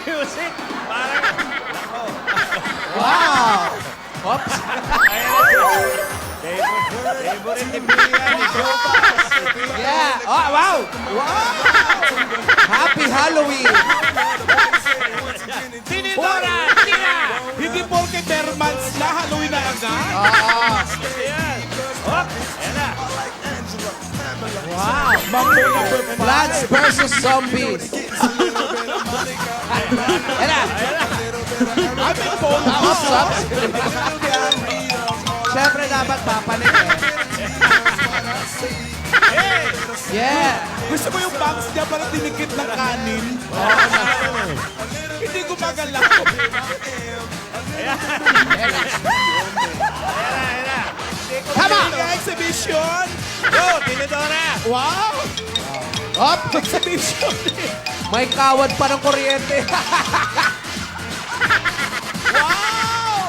music. Parang, nako. Wow! Oops! Favorite ni Pia ni Jobas. Yeah! Oh, wow! Wow! Happy Halloween! Tinidora! Tina! Hindi porke bare months na, Halloween na agad. Ayan. Hop! Ayan na. Wow! Mambo number 5. Plants versus Zombies. Ayan na! Ay, may phone. Oops! Oops! Siyempre dapat papanik eh. Yeah! Gusto mo yung box niya para dinikit ng kanin? Hindi gumagalaw. Ayan na. Tama! Yung exhibition. Go, Tinidora! Wow! Up! Exhibition. May kawad pa ng kuryente. Wow!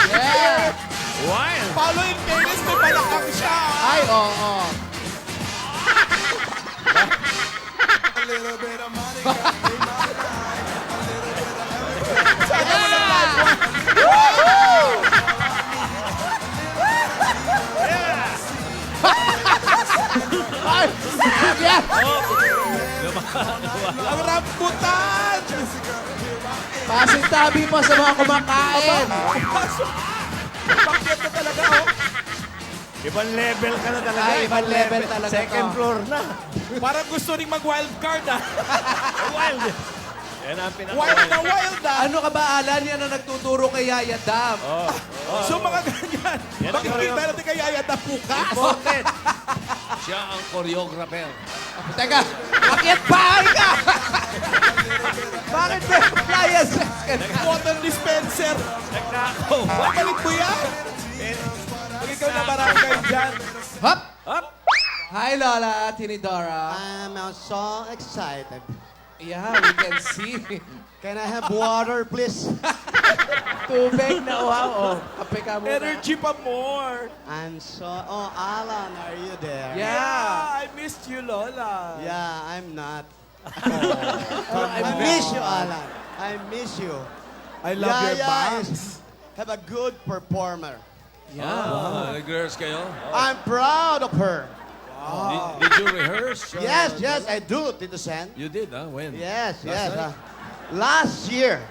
Yeah! Wild! Paulo in fairness, may balakang siya. Ay, oo. Ay! Yeah! Ang rambutan. Pasintabi pa sa mga kumakain. Bakit na talaga, oh. Ibang level ka na talaga. Ay, ibang level talaga Second to. floor na. Parang gusto ring mag-wild card, ah. Wild. Yan ang pinaka Wild, ah. Ano ka ba, Alan? Yan ang nagtuturo kay Yaya Dam. So, mga ganyan. Yan ang Bakit hindi choreo- natin kay Yaya na bukas? Bakit? Siya ang choreographer. Teka, bakit bahay ka? Bakit may appliances ka na? Water dispenser. Nagkakaw. Balik mo yan. Pag ikaw na barangay dyan. Hop! Up. Hi, Lola, Tinidora. I'm so excited. Yeah, we can see. Can I have water, please? Tubig na wow. Oh, kape ka muna. Energy pa more. I'm so... Oh, Alan, are you there? Yeah. I missed you, Lola. Yeah, I'm not. I I miss you, Alan. I miss you. I love your Yaya bangs. is have a good performer. Yeah. Nag-rehearse kayo? I'm proud of her. Did you rehearse? Yes, I do, Tito Sen. You did, huh? When? Yes. night? Last year.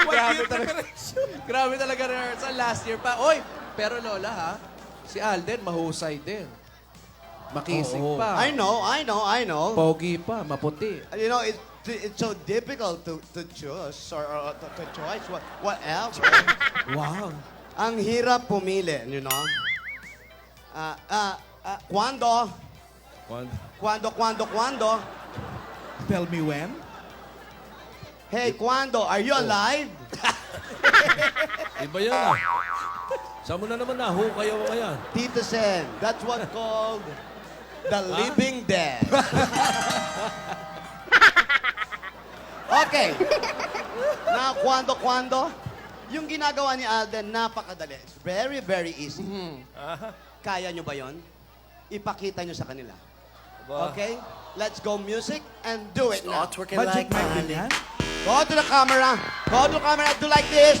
Grabe talaga. Grabe talaga rehearsal last year pa. Oy, pero Lola ha, si Alden mahusay din. Makisig Oo. pa. I know. Pogi pa, maputi. You know, it's so difficult to choose or to choice whatever. Wow. Ang hirap pumili, you know. Cuando? Tell me when. Hey, cuando? Are you alive? Iba yan, ah. Saan mo na naman nahu kayo ngayon? Tito Sen, that's what called the living dead. Okay. Na cuando? Yung ginagawa ni Alden, napakadali. It's very, very easy. Kaya nyo ba yon? Ipakita nyo sa kanila. Okay? Let's go music and do it now. Magic mic din yan. Go to the camera. Go to the camera. Do like this.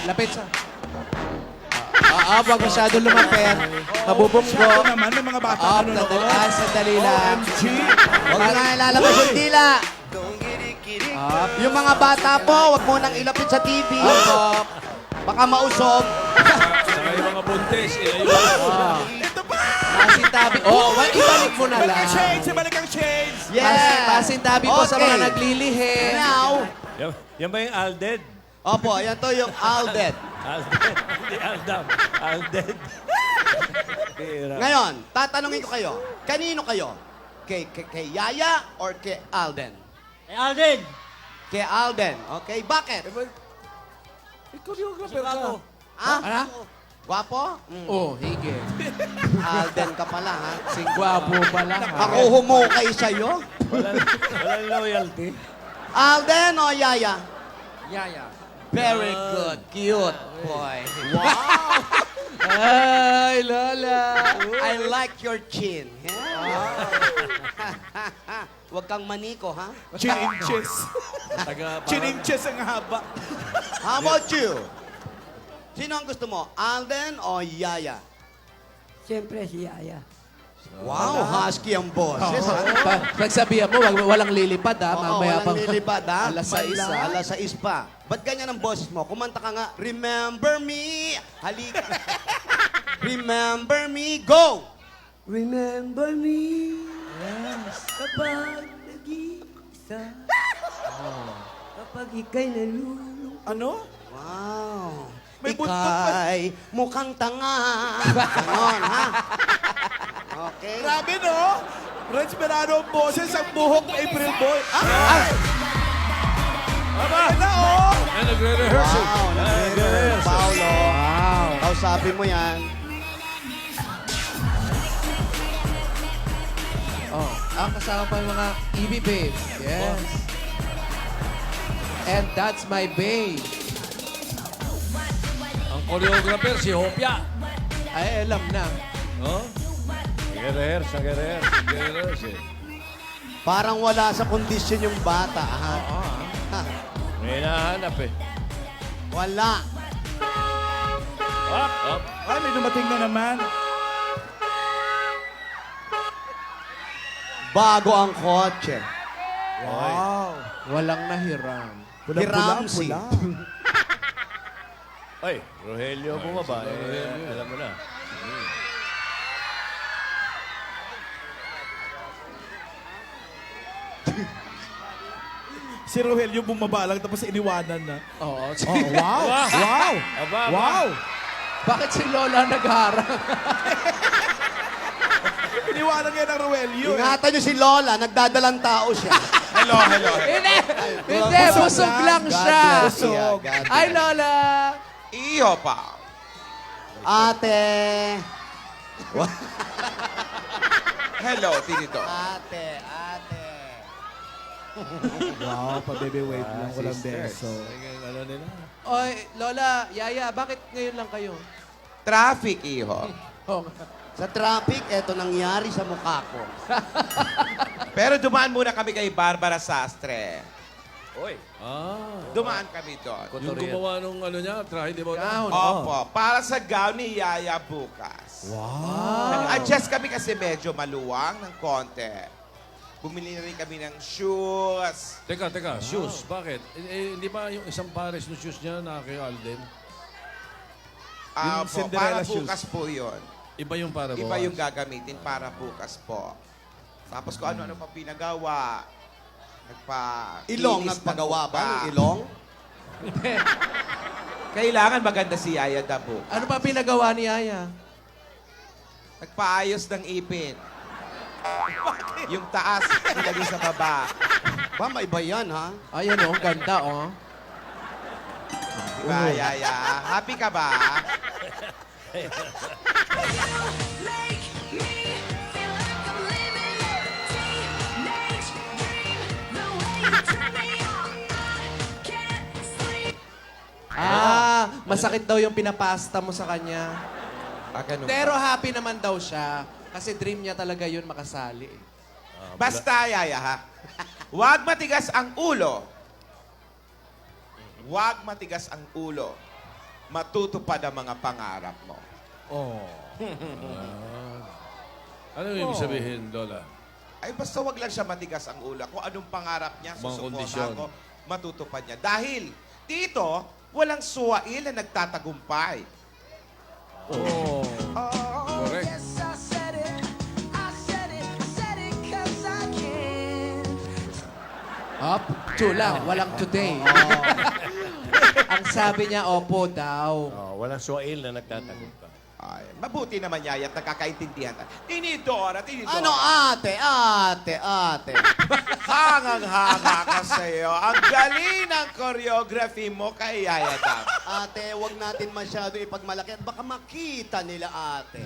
Lapit sa. Wag masyado lumapit. Mabubunggo. Masyado naman, may mga bata Up, nanonood. sandali lang. OMG. Huwag na ilalabas yung dila. Up, Yung mga bata po, huwag mo nang ilapit sa TV. up. Baka mausog. Saka yung mga buntis, ilayo. Ito pa! Pasintabi. Oh, ibalik mo na Balik lang. ang shades! Balik ang shades! Yeah. Pasintabi po sa mga Okay. naglilihi. Now, Yan ba yung Alded? opo, yan to yung Alden. Alded. Hindi Aldam. Alded. Tira. Ngayon, tatanungin ko kayo. Kanino kayo? Kay Yaya or kay Alden? Eh, Alden! Kay Alden. Okay, bakit? Choreographer ka. Ah? Ano? Gwapo? Oh, hige. Alden ka pala, ha? Singwapo pala. ha? Ako humukay sa'yo? Walang loyalty. Alden o Yaya? Yaya. Very good. Cute boy. Ay, Lola. I like your chin. Huwag kang maniko, ha? Chin-inches. Taga, Chin-inches ang haba. How about you? Sino ang gusto mo? Alden o Yaya? Siyempre si Yaya. Wow, husky ang boses. Pagsabihan mo, walang lilipad ha. Oo, Mamaya walang lilipad, ha? Alas 6 ha. Alas 6 pa. Ba't ganyan ang boses mo? Kumanta ka nga, remember me. Halika. Remember me. Go! Remember me. Kapag nag-iisa. Kapag ika'y nalulung. Ano? Wow. May buntot pa. Ika'y mukhang tanga. Ganon, ha? Okay. Grabe, no? Red Esperado ang boses, ang buhok na April Boy. Ah! Aba! Na, oh! Ay, nagre-rehearse. Wow, nag-rehearse. Paolo. Wow. Kausapin mo yan. Oh, kasama pa yung mga EB babes. Yes. And that's my babe. Ang choreographer, si Hopia. Ay, alam na. Oh? Nag-rehearse, nag-rehearse. Nagre-rehearse eh. Parang wala sa kondisyon yung bata, ha? Ha? May hinahanap eh. Wala. Up, up. Ay, may dumating na naman. Bago ang kotse. Wow. Walang nahiram. Hiramsi. Pula. Ay, Rogelio bumaba. Alam mo na. Si Rogelio bumaba lang tapos iniwanan na. Oo. Oh, wow! Wow! Aba, aba. Wow! Bakit si Lola nagharang? Iniwanan niya ng Rogelio. Ingatan niyo si Lola, nagdadalang tao siya. Hello, hello. Hindi! Hindi! Busog lang siya! Busog. Ay, Lola! Iyo pa. Ate. Hello, Tinito. Ate, ate. Wow, pa-baby wave lang. Walang beso. Ano nila? Oy, Lola, Yaya, bakit ngayon lang kayo? Traffic, iho. Oo nga. Sa traffic, eto nangyari sa mukha ko. Pero dumaan muna kami kay Barbara Sastre. Oy. Ah. Dumaan kami doon. Yung gumawa nung ano niya, try, di ba? Gown. Opo, para sa gown ni Yaya bukas. Nag-adjust kami kasi medyo maluwang ng konti. Bumili na rin kami ng shoes. Teka, shoes. Bakit? Hindi ba yung isang pares ng shoes niya na kay Alden? Yung Opo, Cinderella para bukas po yun. Iba yung para Iba yung gagamitin para bukas po. Tapos kung ano-ano pa pinagawa. Ilong, kinis ng nagpagawa ba mukha. ng ilong? Kailangan maganda si Yaya Dabu. Ano pa pinagawa ni Yaya? Nagpaayos ng ipin. Yung taas, nilagay sa baba. Ba, may iba yan, ha? Ayan oh, ang ganda oh. Diba, Yaya? Happy ka ba? Make me feel like I'm living a teenage dream. The way you turn me on, I can't sleep. Masakit daw yung pinapasta mo sa kanya. Ganun Pero ba? happy naman daw siya. Kasi dream niya talaga yun makasali. Basta, Yaya, ha? Huwag matigas ang ulo. Huwag matigas ang ulo. Matutupad ang mga pangarap mo. Ano yung ibig sabihin, Lola? Ay, basta wag lang siya matigas ang ulo. Kung anong pangarap niya, Mga susuporta kondisyon. ko, matutupad niya. Dahil dito, walang suwail na nagtatagumpay. Correct. Yes, I said it. I said it. I said it 'cause I can. Up, lang, walang today. Ang sabi niya, opo daw. Oh, walang suwail na nagtatagumpay. Ay, mabuti naman, Yaya, at nakakaintindihan. Tinidora. Ano, ate? Hangang-hanga ka sa'yo. Ang galing ng choreography mo kay Yaya Dab. Ate, wag natin masyado ipagmalaki at baka makita nila, ate.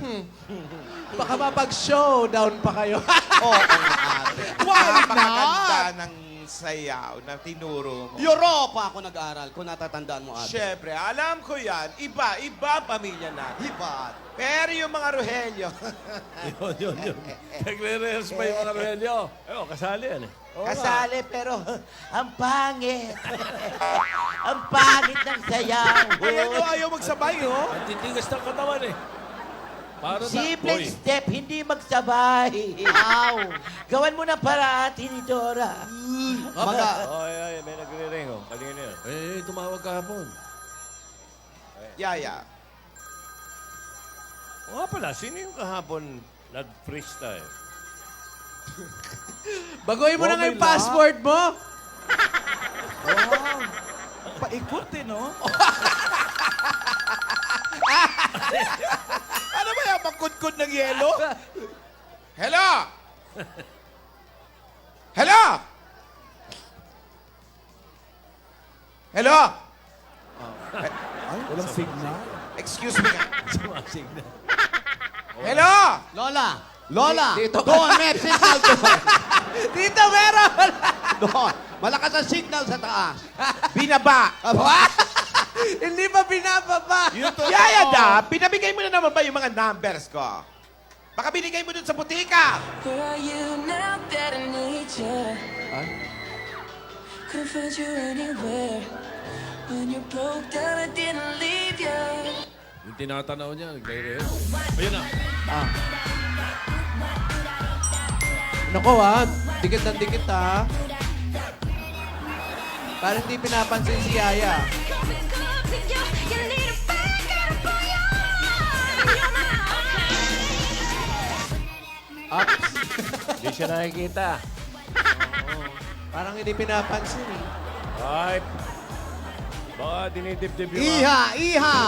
Baka mapag-showdown pa kayo. Oo nga, ate. Napakaganda ng sayaw na tinuro mo? Europa ako nag-aral, kung natatandaan mo, Alden. Siyempre, alam ko yan. Iba ang pamilya natin. Hibat. Pero yung mga Rogelio, Yun. Nagre-rehearse pa yung mga Rogelio. Ewan, kasali yan eh. Kasali pero ang pangit. Ang pangit ng sayaw. Ayan o, ayaw magsabay, oh. Ang titigas ng katawan eh. Para Simpleng step, hindi magsabay. Aw. Gawan mo ng paraan, Tinidora. Mga, Ay, may nagre-ring oh. Kanina yun. tumawag kahapon. Yaya. O nga pala, sino yung kahapon nag-freestyle? Baguhin mo na nga may yung password mo. Wow. Paikot eh, no? Ano ba yan? Pagkudkod ng yelo? Hello! Hello! Hello! Ay, walang signal. Excuse me. Hello! Lola, Dito ka. doon, may signal doon. Dito, meron! Doon, malakas ang signal sa taas. Binaba. Hindi pa binababa. Yaya da, pinabigay mo na naman ba yung mga numbers ko? Baka binigay mo dun sa butika. Where are you now that I need you? Couldn't find you anywhere. When you broke down, I didn't leave you. Yung tinatanaw niya, nagre-rehearse. Ayun na. Nako ha, dikit ng dikit ha. Parang hindi pinapansin si Yaya. Ups. Hindi siya nakikita. Parang hindi pinapansin eh. Ay, baka dinidibdib yung... Iha!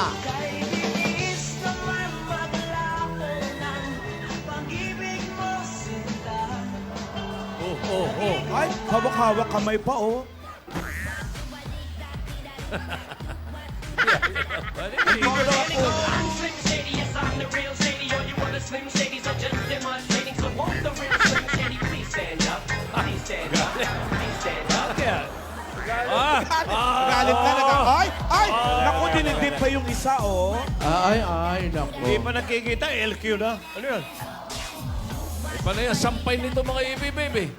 Ay, hawak-hawak kamay pa, oh. Galit na Ay! Ay! Naku, dinidip pa yung isa, oh. Ay, nako. Hindi pa nakikita, LQ na. Ano yun? Iba na yan, sampay nito mga baby.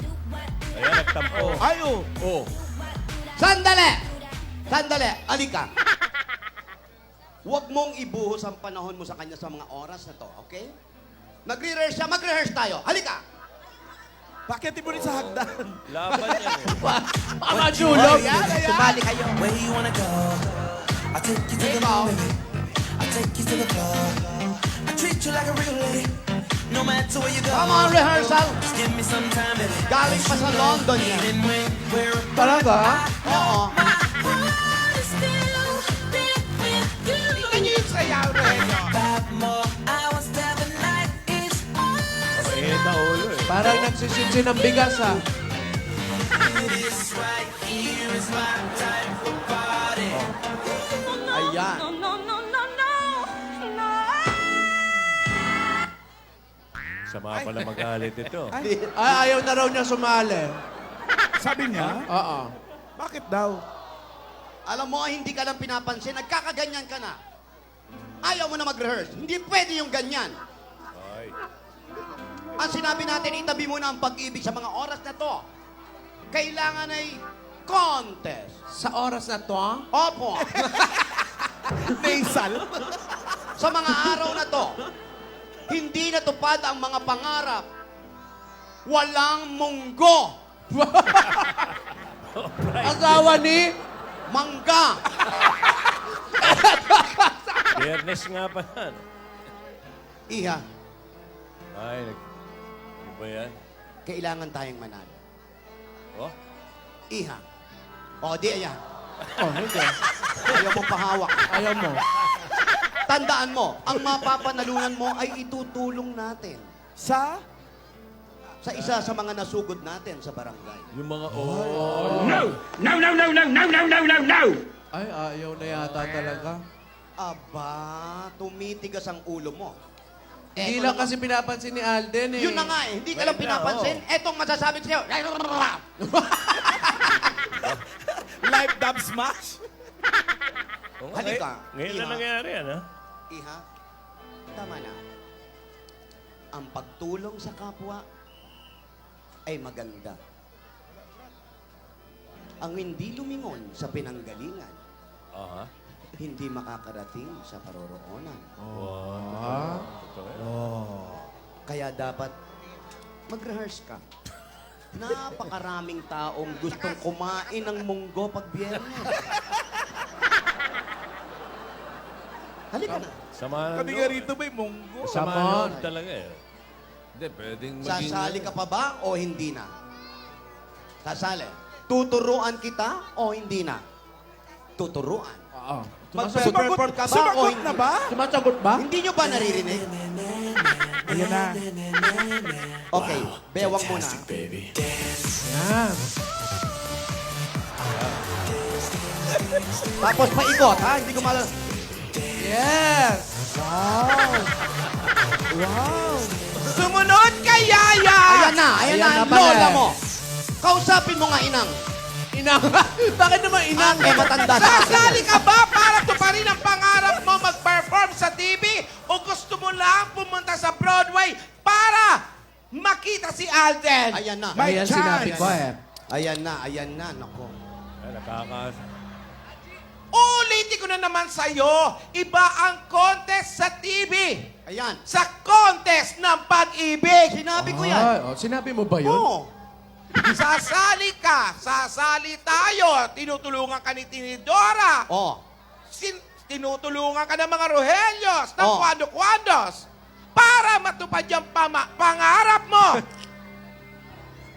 Ayan, nagtampo. Ay, oh. Oh. Sandali! Alika. Huwag mong ibuhos ang panahon mo sa kanya sa mga oras na to, okay? Nagre-rehearse siya, mag-rehearse tayo. Halika! Bakit mo rin sa hagdan? Laban yan eh. Mga julog. Sumali kayo. Where you wanna go? I'll take you to the Ikaw. moon, baby. I'll take you to the club. I treat you like a real lady. No matter where you go. Come on, rehearsal! Just give me some time, baby. Galing pa sa London yan. Even when we're apart. Talaga? Oo. Tingnan niyo yung sayaw, Rogelio. 5 more hours till the night is Mainit na ulo eh. Parang nagsisinsin ng bigas ha. this right here is my time for party. Ayan. Sama pala magalit ito. Ay, ayaw na raw niya sumali. Sabi niya, Oo. bakit daw? Alam mo, hindi ka lang pinapansin, nagkakaganyan ka na. Ayaw mo na mag-rehearse. Hindi pwede yung ganyan. Ay. Ang sinabi natin, itabi mo na ang pag-ibig sa mga oras na to. Kailangan ay contest. Sa oras na to, Opo. Nasal? Sa mga araw na to, hindi natupad ang mga pangarap. Walang munggo. asawa ni... Mangga. Biyernes nga pa yan. Iha, Ay, ano ba yan? kailangan tayong manalo. Oh? Iha. O, di ayan. Oh, hindi. Ayaw mong pahawak. Ayaw mo. Tandaan mo, ang mapapanalunan mo ay itutulong natin Sa? sa isa sa mga nasugod natin sa barangay. Yung mga Ay, ayaw na yata talaga. Aba, tumitigas ang ulo mo. Hindi lang kasi pinapansin ni Alden eh. Yun na nga eh, hindi ka lang pinapansin. Etong masasabi ko sa'yo. Live dub smash? Halika. Ngayon na Iha. nangyari yan, ha? Iha, tama na. Ang pagtulong sa kapwa ay maganda. Ang hindi lumingon sa pinanggalingan, Aha. hindi makakarating sa paroroonan. Kaya dapat mag-rehearse ka. Napakaraming taong gustong kumain ng munggo pag biyernes. Halika na. Sama Kami nga rito may munggo. Sama Come on. noon talaga eh. Hindi, pwedeng maging... Sasali ka pa ba o hindi na? Sasali. Tuturuan kita o hindi na? Tuturuan. Oo. Mag-perform ka ba o Sumagot hindi? na ba? Sumasagot ba? Hindi nyo ba naririnig? Ayan na. Okay, bewang muna. Yan. Tapos paikot, ha? Hindi ko malala. Yes! Sumunod kay Yaya! Ayan na, Ayan ayan na na, pala lola eh. mo. Kausapin mo nga, inang. Inang. Bakit naman inang? Eh, matanda sa akin. Sasali ka ba para tuparin ang pangarap mo mag-perform sa TV? O gusto mo lang pumunta sa Broadway para makita si Alden? Ayan na. May Ayan chance. sinabi ko eh. Ayan na, nako. Ay, nakakas... Ulitin ko na naman sa'yo, iba ang contest sa TV. Ayan. Sa contest ng pag-ibig. Sinabi ko yan. Ay, oh, sinabi mo ba yun? Oo. Sasali ka, sasali tayo. Tinutulungan ka ni Tinidora. Oh. Tinutulungan ka ng mga Rohelios, ng Oh. Kwado-Kwados. Para matupad yung pangarap mo.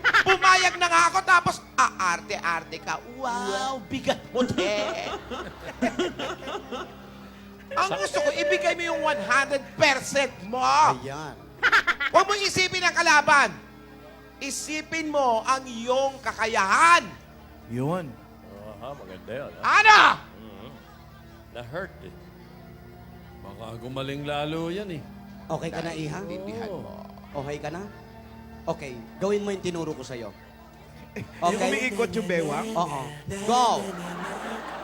Pumayag na nga ako tapos aarte-arte ka. Wow, bigat mo, te. Ang gusto ko, ibigay mo yung 100% mo. Ayan. Huwag mo isipin ang kalaban. Isipin mo ang iyong kakayahan. Yun. Aha, maganda yun. Ha? Ano? Na-hurt eh. Baka gumaling lalo yan eh. Okay ka na, Iha? Tindihan mo. Okay ka na? Okay, gawin mo yung tinuro ko sa'yo. Yung Okay? umiikot yung bewang. Oo. Go!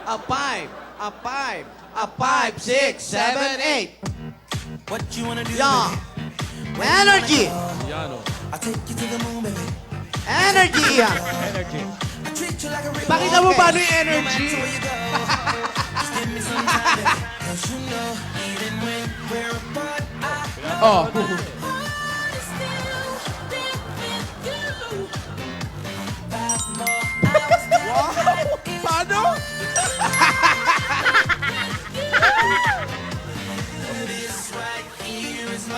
A 5, a 5, a 5, 6, 7, 8. What you wanna do? Yeah. Energy! Yan o. I'll take you to the moon, baby. Energy! Energy. I treat you like a real Pakita mo Okay. paano yung energy. no matter where you go. Just give me some time, baby. 'Cause you know, even when we're apart, Oh. Paano?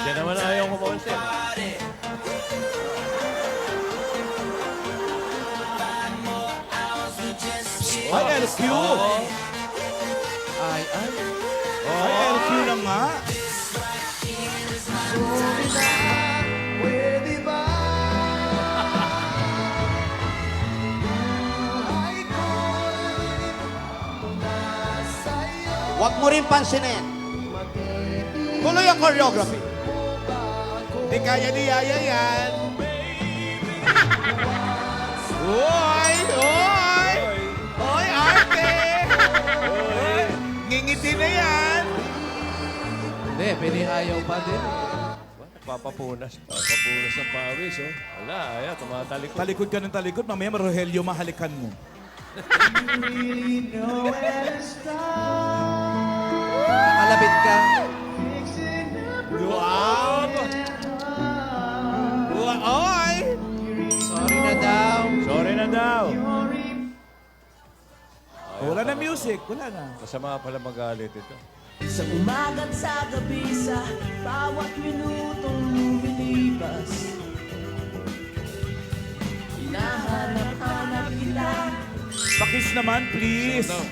Diyan naman ayaw kumonsin. Ay, LQ. Ay, ay. Ay, LQ na nga. Huwag mo rin pansinin. Tuloy ang choreography. Di kaya ni Yaya yan. Oy! Oy! Oy, arte! Oy! Ngingiti na yan. Hindi, pwede ayaw pa din. Papapunas. Papapunas ng pawis, oh. Wala, ayan, tumatalikod. Talikod ka ng talikod, mamaya Rogelio mahalikan mo. Nakalabit ka. Wow! Oy! Sorry na daw. Sorry na daw. Wala na music, wala na. Masama pala magalit ito. Sa umaga't sa gabi, sa bawat minutong lumilipas, hinahanap-hanap kita. Pakis naman, please. Ano?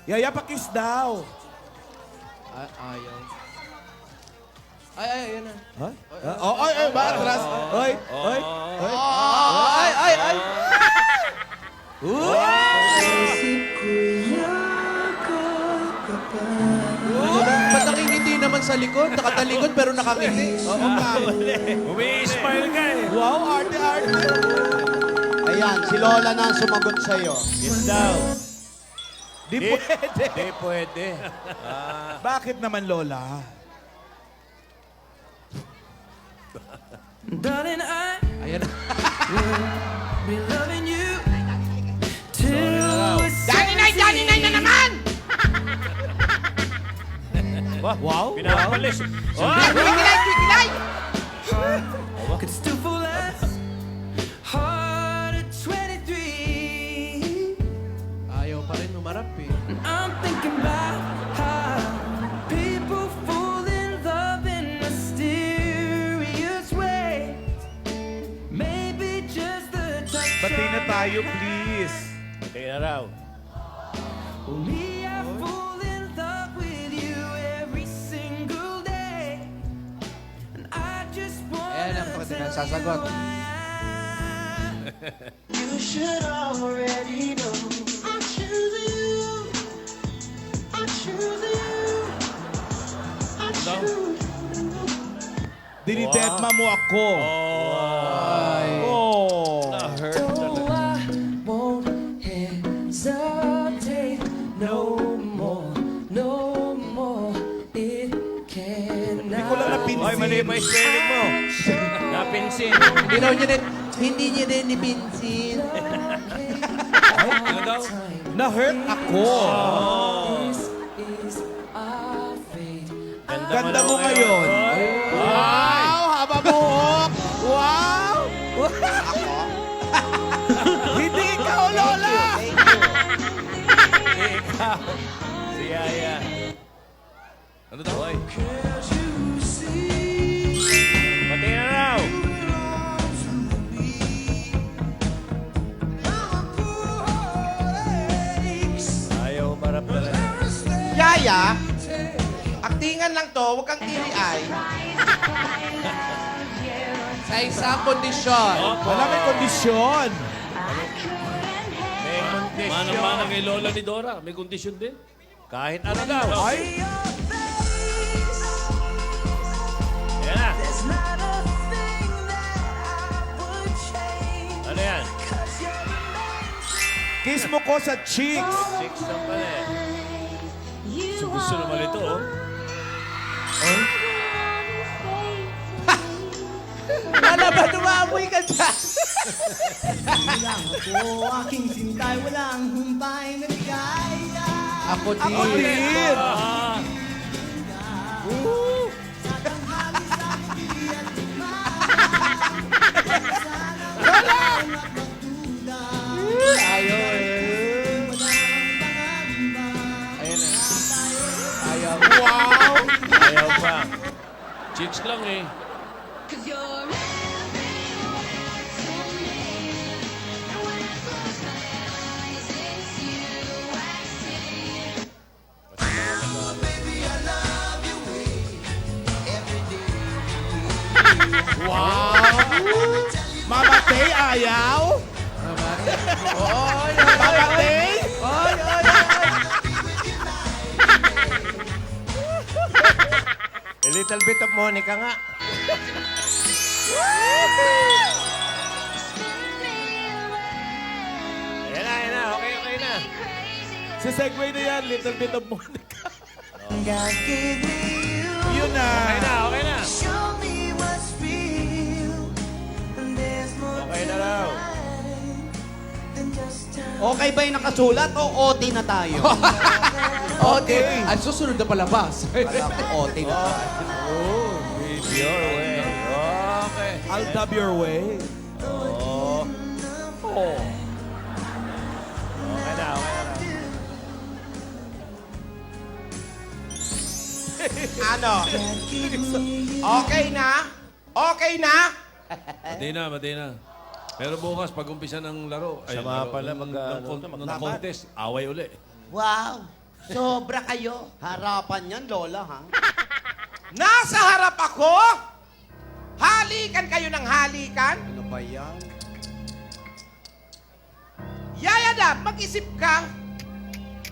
Yaya, pakis daw. Ay, ayaw. Ay, ayan na. Huh? Oy, ba? Atras. Oy, oy. Ay, ay, ay. Ba't nakingiti naman sa sa likod. Nakatalikod pero nakangiti. Oo nga. Umi-smile ka eh. Wow, arte-arte. Ayan, si Lola na ang sumagot sa'yo. Kiss daw. Di pwede. Di pwede. Bakit naman, Lola? Darling, I Ayan na. be loving you till Johnny na naman! Wow. Pinapalis. Oh! Kilay! could still fall as hard at 23. Ayaw pa rin umarap eh. I'm thinking about how people fall in love in mysterious ways. Maybe just the touch Bati na of tayo, your please. Patay na raw. For me, I fall in love with you every single day. And I just Ayan ang wanna pagkatingan. tell Sasagot. you why You should already know I'm choosing you. I'm choosing you. I'm choosing you. Dinidetma mo ako. Oh. Na-hurt talaga. I won't hesitate no more, no more. It cannot. Hindi ko lang napinsin. Ay, mali pa yung spelling mo. Napinsin. Hindi niya din nipinsin. Ano daw? Na-hurt ako. This is our fate. Ganda mo ngayon. Wow, haba buhok. Wow. Hindi ikaw, Lola. Ikaw. Si Yaya. Ano daw? Hoy. Patay na raw. Ayaw umarap talaga. Yaya, aktingan lang to, huwag kang tiri-ay. Sa isang kondisyon. Wala may kondisyon. May kondisyon. Manang-manang kay Lola ni Dora. May kondisyon din. Kahit ano daw. Ay, Yan na. There's not a thing that I would change. Ano yan? 'Cause you're kiss mo ko sa cheeks. 6 lang pala eh. Gusto naman ito, oh. Wala ba dumamoy ka dyan? Ako, aking sintay, walang humpay na ligaya. Ako din. Ako din. Ayaw eh. Ayan na. Ayaw. Wow. Ayaw pa. Chicks lang eh. Cause you're everywhere to me. And when I close my eyes, it's you I see. Mamatay, ayaw. Mamatay. A little bit of Monica nga. Ayan na. Okay na. Sa segue na yan, little bit of Monica. God gave me you. Yun na. Okay na. Show me what's real. And there's more Okay na raw. than just time. Okay ba yung nakasulat o OT na tayo? Okay. Ang susunod na palabas. Kala ko OT na tayo. Your way. Okay. I'll dub your way. Okay na. Ano? Okay na? Okay na? Madi na. Pero bukas, pag umpisa ng laro, Sama pala ng contest, away uli. Wow. Sobra kayo. Harapan yan, Lola, ha? Nasa harap ako? Halikan kayo ng halikan? Ano ba yan? Yaya Dab, mag-isip ka.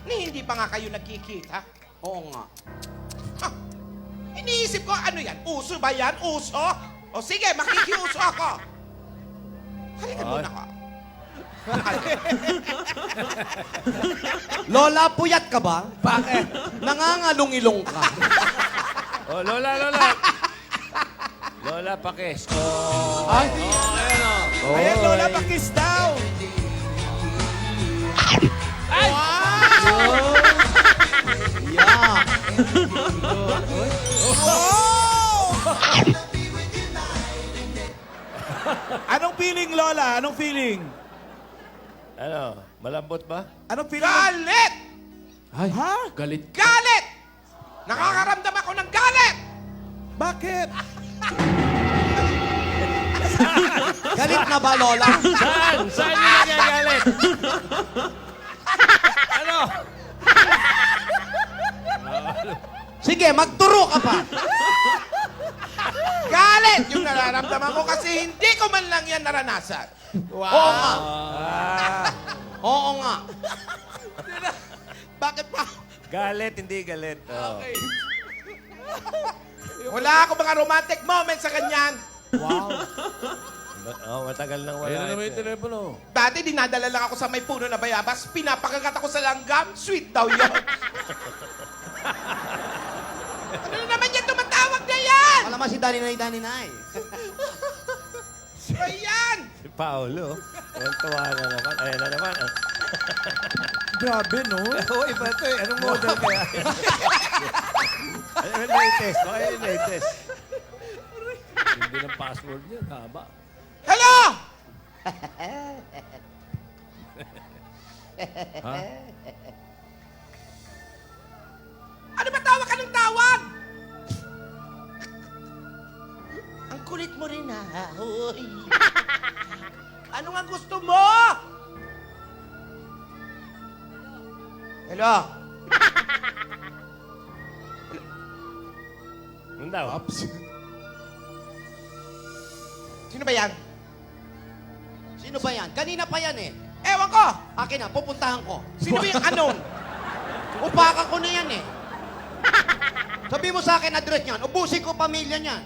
Ni hindi pa nga kayo nagkikita. Oo nga. Ha, Iniisip ko, ano yan? Uso ba yan? Uso? O sige, makikiuso ako. Halika muna ka. Lola, puyat ka ba? Bakit? Nangangalong-ilong ka. Oh, Lola, Lola. Lola, pakis. Oh. Ay, Ayan, Lola, pakis daw. Yeah. Anong feeling, Lola? Anong feeling? Ano, malambot ba? Anong feeling? Galit! ay, Ha? galit. Galit! Nakakaramdam ako ng galit! Bakit? Galit na ba, Lola? Saan? Saan yung nagagalit? Ano? Sige, magturo ka pa. Galit! Yung nararamdaman ko kasi hindi ko man lang yan naranasan. Oo nga. Oo nga. Bakit pa? Galit, hindi galit. Oh. Wala ako mga romantic moments sa kanyan. Oh, matagal nang wala. Ayan na naman yung ito. telepono. Dati dinadala lang ako sa may puno na bayabas, pinapakagat ako sa langgam, sweet daw yun. Ano na naman yan tumatawag na yan? Alam mo si Daninay. Ano yan? Si Paolo. Tuwa na naman. Ayan na naman. Grabe, no? Oo, iba ito eh. Anong model kaya? Ayun yung latest. Baka yung latest. Hindi ng password niya. Haba. Hello? Ha? Ano ba tawag ka ng tawag? Ang kulit mo rin, ha? Hoy. Ano nga gusto mo? Hello? Ano daw? Sino ba yan? Sino ba yan? Kanina pa yan eh. Ewan ko. Akin na, pupuntahan ko. Sino ba yung anong? Upakan ko na yan eh. Sabi mo sa akin address niyan, ubusin ko pamilya niyan.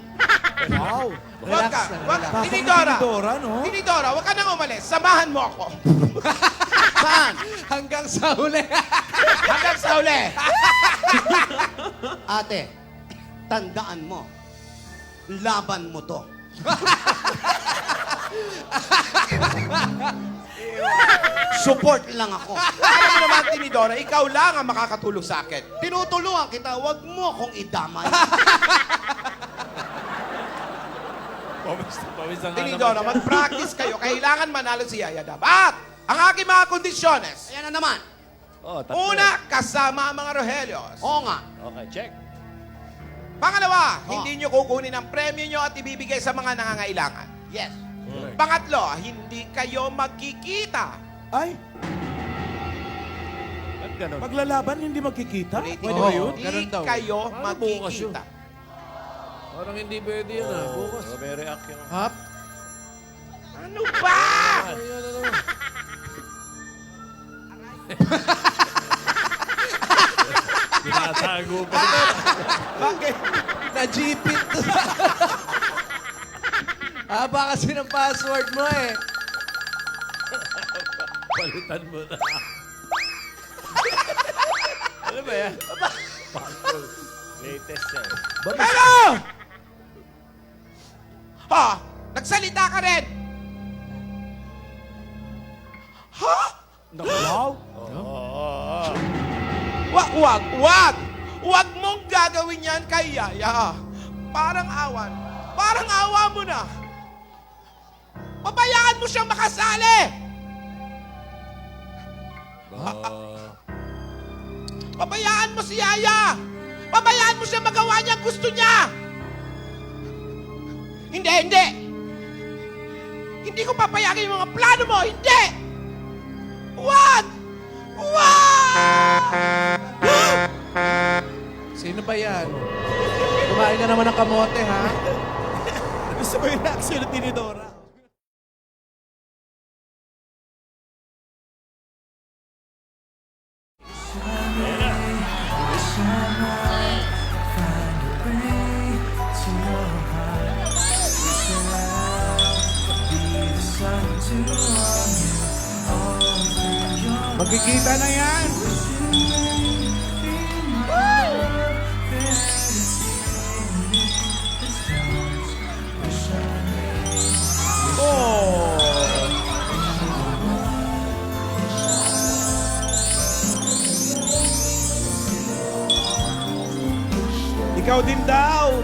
Wow. Huwag ka. Huwag ka. Pasok ni Tinidora. Tinidora, no? Tinidora, huwag ka nang umalis. Samahan mo ako. Saan? Hanggang sa huli. Hanggang sa uli. Ate, tandaan mo, laban mo to. Support lang ako. Alam mo naman, Tinidora, ikaw lang ang makakatulong sa akin. Tinutulungan kita, wag mo akong idamay. Pawis ang Tinidora, mag-practice kayo. Kailangan manalo si Yaya Dab. At ang aking mga kondisyones. Ayan na naman. Oh, tatlo. Una, kasama ang mga Rohelios. Oo nga. Okay, check. Pangalawa, hindi nyo kukunin ang premyo nyo at ibibigay sa mga nangangailangan. Yes. Pangatlo, hindi kayo magkikita. Ay, Ba't ganun? maglalaban, hindi magkikita? Pwede Oo. ba yun? Ganun Hindi daw. kayo Paano bukas yun? magkikita. Parang hindi pwede yan, ha? Bukas. Oh, may react yung... Hap? Ano ba? Ayan na naman. Tinatago pa. Bakit? Na-jeepit. Haba kasi ng password mo eh. Palitan mo na. Ano ba yan? Latest yan. Hello! Ha? Nagsalita ka rin! Ha? Wow. Oh. Wag! Wag mong gagawin yan kay Yaya. Parang awa mo na. Pabayaan mo siyang makasali! Pabayaan mo si Yaya! Pabayaan mo siya magawa niya ang gusto niya! Hindi! Hindi ko papayagan yung mga plano mo! Hindi! Wag! Sino ba yan? Kumain ka naman ng kamote, ha? Gusto mo yung reaction ni Tinidora? Find a way. your heart. Wishing I'll be the sun to warm you all through your Magkikita na yan. Ikaw din daw.